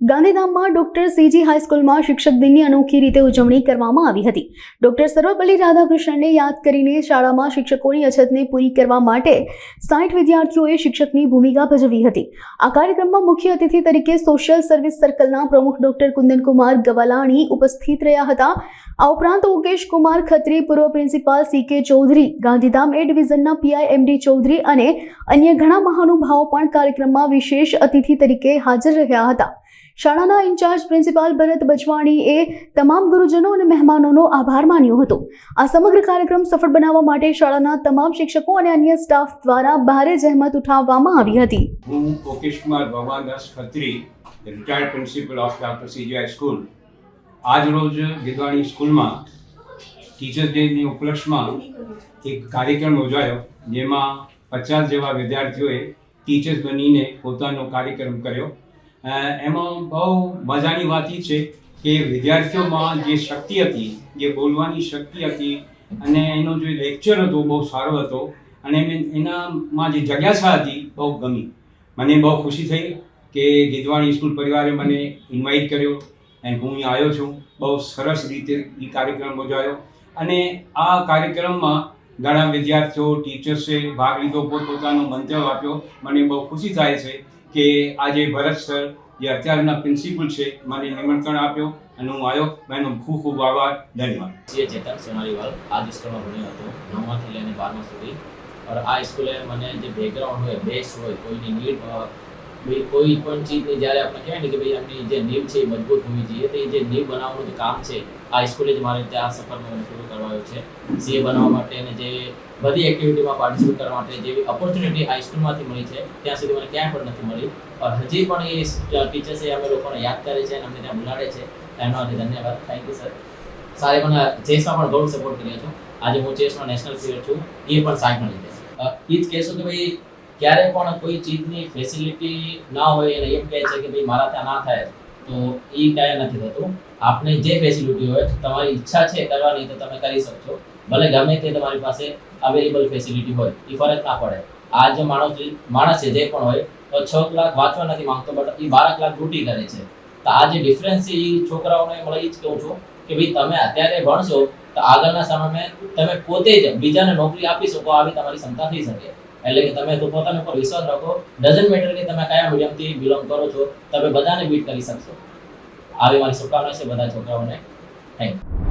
ગાંધીધામમાં doctor CG હાઈસ્કૂલમાં શિક્ષક દિનની અનોખી રીતે ઉજવણી કરવામાં આવી હતી। ડોક્ટર સર્વપલ્લી રાધાકૃષ્ણનને યાદ કરીને શાળામાં શિક્ષકોની અછતને પૂરી કરવા માટે 60 વિદ્યાર્થીઓએ શિક્ષકની ભૂમિકા ભજવી હતી। આ કાર્યક્રમમાં મુખ્ય અતિથિ તરીકે સોશિયલ સર્વિસ સર્કલના પ્રમુખ ડોક્ટર કુંદનકુમાર ગવાલાણી ઉપસ્થિત રહ્યા હતા। આ ઉપરાંત ઓકેશ કુમાર ખત્રી, પૂર્વ principal CK Chaudhary, Gandhidham A ડિવિઝનના PI MD ચૌધરી અને અન્ય ઘણા મહાનુભાવો પણ કાર્યક્રમમાં વિશેષ અતિથિ તરીકે હાજર રહ્યા હતા। શાળાના ઇન્ચાર્જ પ્રિન્સિપાલ ભરત બચવાણીએ તમામ ગુરુજનો અને મહેમાનોનો આભાર માન્યો હતો। આ સમગ્ર કાર્યક્રમ સફળ બનાવવા માટે શાળાના તમામ શિક્ષકો અને અન્ય સ્ટાફ દ્વારા ભારે જહેમત ઉઠાવવામાં આવી હતી। હું Okesh Kumar Bhavadas Khatri, retired principal of doctor CG high school, આજ રોજ ગીદવાણી સ્કૂલમાં ટીચર્સ ડેની ઉપલક્ષમાં એક કાર્યક્રમ યોજાયો, જેમાં 50 જેવા વિદ્યાર્થીઓએ ટીચર્સ બનીને પોતાનો કાર્યક્રમ કર્યો। એમાં બહુ મજાની વાત એ છે કે વિદ્યાર્થીઓમાં જે શક્તિ હતી, જે બોલવાની શક્તિ હતી અને એનો જે લેક્ચર હતો બહુ સારો હતો અને એનામાં જે જગ્યાસા હતી બહુ ગમી। મને બહુ ખુશી થઈ કે ગીદવાણી સ્કૂલ પરિવારે મને ઇન્વાઇટ કર્યો અને હું અહીં આવ્યો છું। બહુ સરસ રીતે એ કાર્યક્રમ યોજાયો અને આ કાર્યક્રમમાં ઘણા વિદ્યાર્થીઓ, ટીચર્સે ભાગ લીધો, પોતપોતાનો મંતવ્ય આપ્યો। મને બહુ ખુશી થાય છે કે આજે ભરત સર, જે અત્યારના પ્રિન્સિપલ છે, મને નિમંત્રણ આપ્યો અને હું આવ્યો। એનો ખૂબ ખૂબ આભાર, ધન્યવાદ। સીએ ચેતન સોનારીવાલ આ જ સ્કૂલમાં ભણ્યો હતો, 9માથી લઈને 12મા સુધી। और આ સ્કૂલે મને જે બેકગ્રાઉન્ડ હોય, બેસ હોય, કોઈની નીડ કોઈ પણ ચીજની જ્યારે આપણે કહેવાય ને કે ભાઈ આપણી જે નીડ છે એ મજબૂત હોવી જોઈએ, તો એ જે નીડ બનાવવાનું જે કામ છે આ સ્કૂલે જ મારે ત્યાં સફરમાં મને પૂરું કરવાયું છે। સીએ બનાવવા માટે અને જે બધી એક્ટિવિટીમાં પાર્ટિસિપેટ કરવા માટે જેવી ઓપોર્ચ્યુનિટી આ સ્કૂલમાંથી મળી છે ત્યાં સુધી મને ક્યાંય પણ નથી મળી। और હજી પણ એ ટીચર્સે અમે લોકોને યાદ કરે છે અને અમને ત્યાં બોલાડે છે, એનો આજે ધન્યવાદ। Thank you sir. સારે મને ચેસમાં પણ બહુ સપોર્ટ કર્યો છો। આજે હું ચેસમાં નેશનલ પ્લેયર છું, એ પણ સાઈડમાં લીધે। એ જ કહેશો કે ભાઈ ક્યારે પણ કોઈ ચીજની ફેસિલિટી ના હોય અને એમ કહે છે કે ભાઈ મારા ત્યાં ના થાય, તો એ ક્યાંય નથી થતું। આપને જે ફેસિલિટી હોય, તમારી ઈચ્છા છે કરવાની તો તમે કરી શકશો, ભલે ગમે તે તમારી પાસે અવેલેબલ ફેસિલિટી હોય, એ ફરક ના પડે। આ જે માણસ છે જે પણ હોય તો 6 કલાક વાંચવા નથી માંગતો, બટ એ 12 કલાક ડ્યુટી કરે છે। તો આ જે ડિફરન્સ છે એ છોકરાઓને મળે એ જ કહું છું કે ભાઈ તમે અત્યારે ભણશો તો આગળના સમયમાં તમે પોતે જ બીજાને નોકરી આપી શકો, આવી તમારી ક્ષમતા થઈ શકે। એટલે કે તમે તો પોતાના ઉપર વિશ્વાસ રાખો, ડઝન્ટ મેટર કે તમે કયા મીડિયમથી બિલોંગ કરો છો, તમે બધાને બીટ કરી શકશો। આવી મારી શુભકામના છે બધા છોકરાઓને। Thank you.